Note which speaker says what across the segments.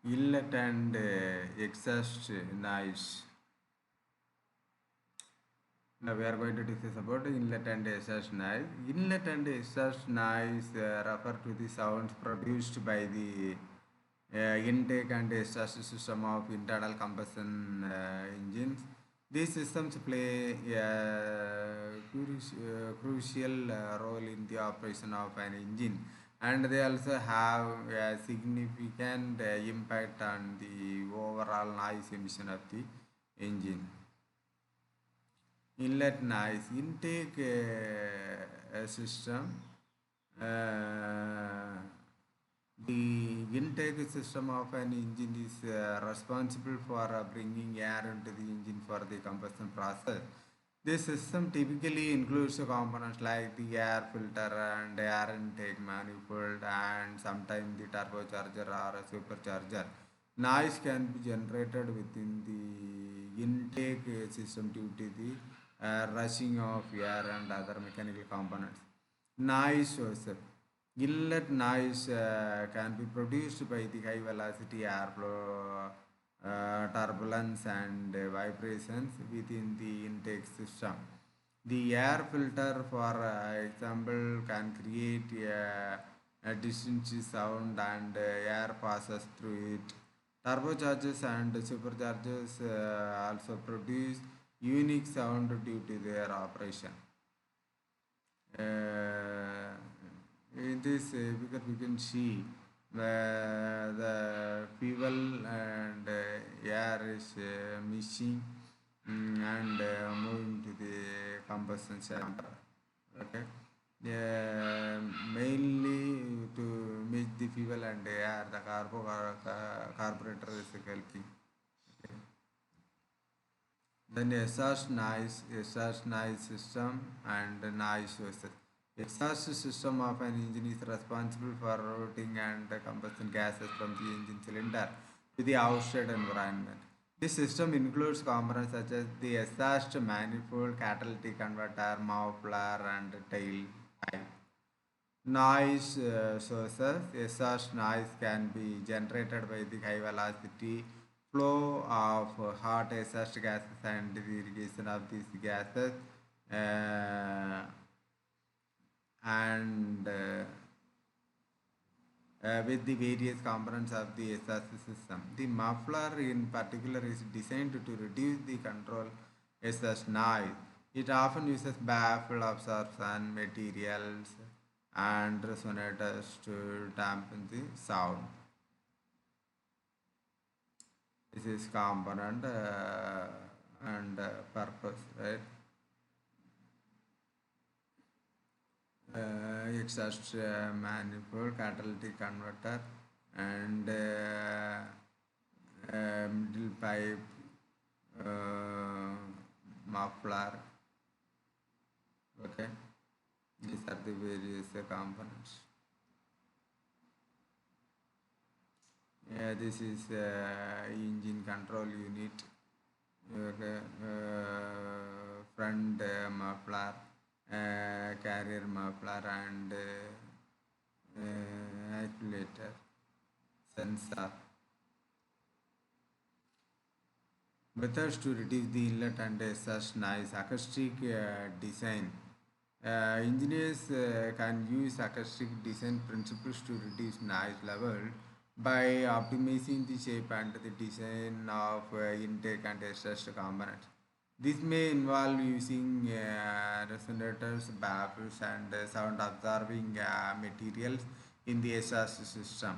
Speaker 1: Inlet and exhaust noise. Now we are going to discuss about inlet and exhaust noise. Inlet and exhaust noise refer to the sounds produced by the intake and exhaust system of internal combustion engines. These systems play a crucial role in the operation of an engine, and they also have a significant impact on the overall noise emission of the engine. Inlet noise intake system. uh, the intake system of an engine is responsible for bringing air into the engine for the combustion process. This system typically includes components like the air filter and air intake manifold, and sometimes the turbocharger or a supercharger. Noise can be generated within the intake system due to the rushing of air and other mechanical components. Noise source. Inlet noise can be produced by the high velocity airflow, turbulence, and vibrations within the intake system. The air filter, for example, can create a distinct sound and air passes through it. Turbochargers and superchargers also produce unique sound due to their operation. Uh, in this figure we can see the fuel and air is mixing, and moving to the combustion chamber. Okay. uh, Mainly to mix the fuel and air, the carburetor is helping. Okay. Then exhaust noise system and noise sources. Exhaust system of an engine is responsible for routing and combustion gases from the engine cylinder to the outside environment. This system includes components such as the exhaust manifold, catalytic converter, muffler, and tail pipe. Noise sources. Exhaust noise can be generated by the high velocity flow of hot exhaust gases and the irrigation of these gases, uh, and with the various components of the exhaust system. The muffler in particular is designed to reduce the control exhaust noise. It often uses baffle absorption materials and resonators to dampen the sound. This is component and purpose, right? Exhaust manifold, catalytic converter, and middle pipe, uh, muffler. Okay, these are the various components. This is engine control unit. Okay, front muffler, carrier muffler, and actuator, sensor. Methods to reduce the inlet and exhaust noise. Acoustic design. Engineers can use acoustic design principles to reduce noise level by optimizing the shape and the design of intake and exhaust components. This may involve using resonators, baffles, and sound absorbing materials in the exhaust system.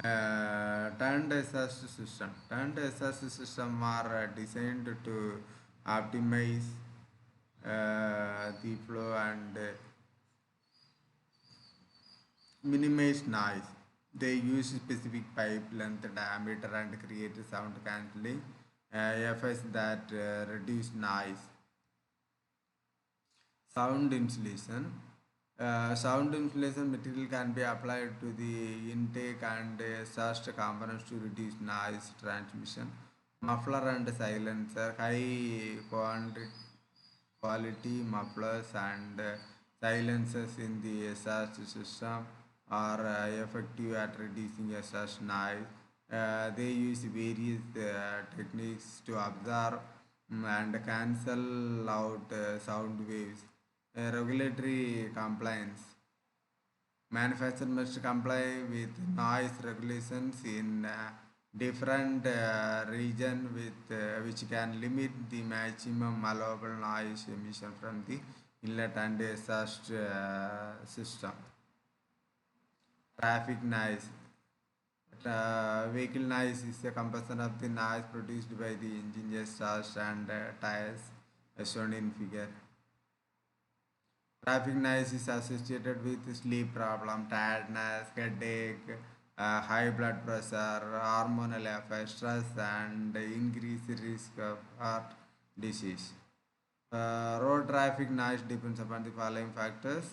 Speaker 1: Turned exhaust system. Turned exhaust system are designed to optimize the flow and minimize noise. They use specific pipe length, diameter, and create sound cancelling effects that reduce noise. Sound insulation. Sound insulation material can be applied to the intake and exhaust components to reduce noise transmission. Muffler and silencer. High quality mufflers and silencers in the exhaust system are effective at reducing exhaust noise. They use various techniques to observe and cancel out sound waves. Regulatory compliance. Manufacturer must comply with noise regulations in different region with which can limit the maximum allowable noise emission from the inlet and exhaust system. Traffic noise. Vehicle noise is a comparison of the noise produced by the engine exhaust and tires as shown in figure. Traffic noise is associated with sleep problem, tiredness, headache, high blood pressure, hormonal effects, stress, and increased risk of heart disease. Road traffic noise depends upon the following factors.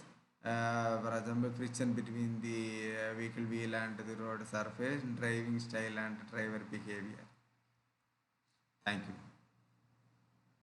Speaker 1: For example, friction between the vehicle wheel and the road surface, driving style, and driver behavior. Thank you.